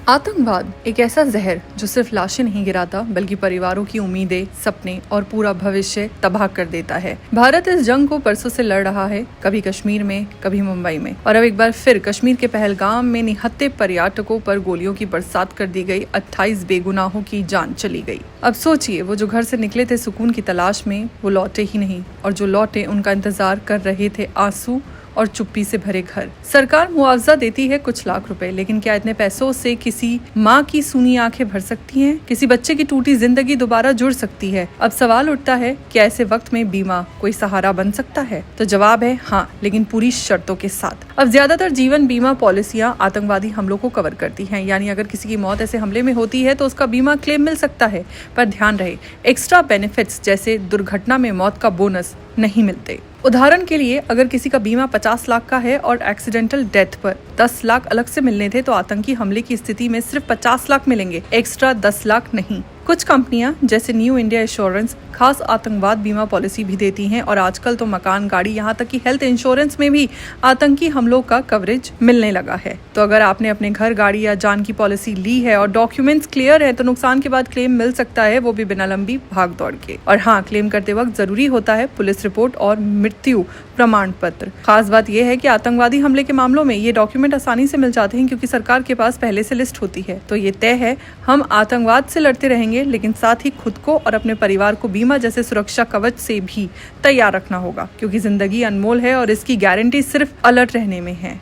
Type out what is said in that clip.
आतंकवाद एक ऐसा जहर जो सिर्फ लाशें नहीं गिराता बल्कि परिवारों की उम्मीदें, सपने और पूरा भविष्य तबाह कर देता है। भारत इस जंग को बरसों से लड़ रहा है, कभी कश्मीर में, कभी मुंबई में, और अब एक बार फिर कश्मीर के पहलगाम में निहत्थे पर्यटकों पर गोलियों की बरसात कर दी गई। 28 बेगुनाहों की जान चली गई। अब सोचिए, वो जो घर से निकले थे सुकून की तलाश में, वो लौटे ही नहीं, और जो लौटे उनका इंतजार कर रहे थे आंसू और चुप्पी से भरे घर। सरकार मुआवजा देती है कुछ लाख रुपए, लेकिन क्या इतने पैसों से किसी माँ की सूनी आंखें भर सकती हैं? किसी बच्चे की टूटी जिंदगी दोबारा जुड़ सकती है? अब सवाल उठता है, क्या ऐसे वक्त में बीमा कोई सहारा बन सकता है? तो जवाब है हाँ, लेकिन पूरी शर्तों के साथ। अब ज्यादातर जीवन बीमा पॉलिसियां आतंकवादी हमलों को कवर करती हैं, यानी अगर किसी की मौत ऐसे हमले में होती है तो उसका बीमा क्लेम मिल सकता है। पर ध्यान रहे, एक्स्ट्रा बेनिफिट्स जैसे दुर्घटना में मौत का बोनस नहीं मिलते। उदाहरण के लिए, अगर किसी का बीमा 50 लाख का है और एक्सीडेंटल डेथ पर 10 लाख अलग से मिलने थे, तो आतंकी हमले की स्थिति में सिर्फ 50 लाख मिलेंगे, एक्स्ट्रा 10 लाख नहीं। कुछ कंपनियां जैसे न्यू इंडिया एश्योरेंस खास आतंकवाद बीमा पॉलिसी भी देती हैं, और आजकल तो मकान, गाड़ी, यहाँ तक कि हेल्थ इंश्योरेंस में भी आतंकी हमलों का कवरेज मिलने लगा है। तो अगर आपने अपने घर, गाड़ी या जान की पॉलिसी ली है और डॉक्यूमेंट्स क्लियर है, तो नुकसान के बाद क्लेम मिल सकता है, वो भी बिना लंबी भाग दौड़ के। और हाँ, क्लेम करते वक्त जरूरी होता है पुलिस रिपोर्ट और मृत्यु प्रमाण पत्र। खास बात यह है कि आतंकवादी हमले के मामलों में ये डॉक्यूमेंट आसानी से मिल जाते हैं, क्योंकि सरकार के पास पहले से लिस्ट होती है। तो ये तय है, हम आतंकवाद से लड़ते रहेंगे, लेकिन साथ ही खुद को और अपने परिवार को बीमा जैसे सुरक्षा कवच से भी तैयार रखना होगा, क्योंकि जिंदगी अनमोल है और इसकी गारंटी सिर्फ अलर्ट रहने में है।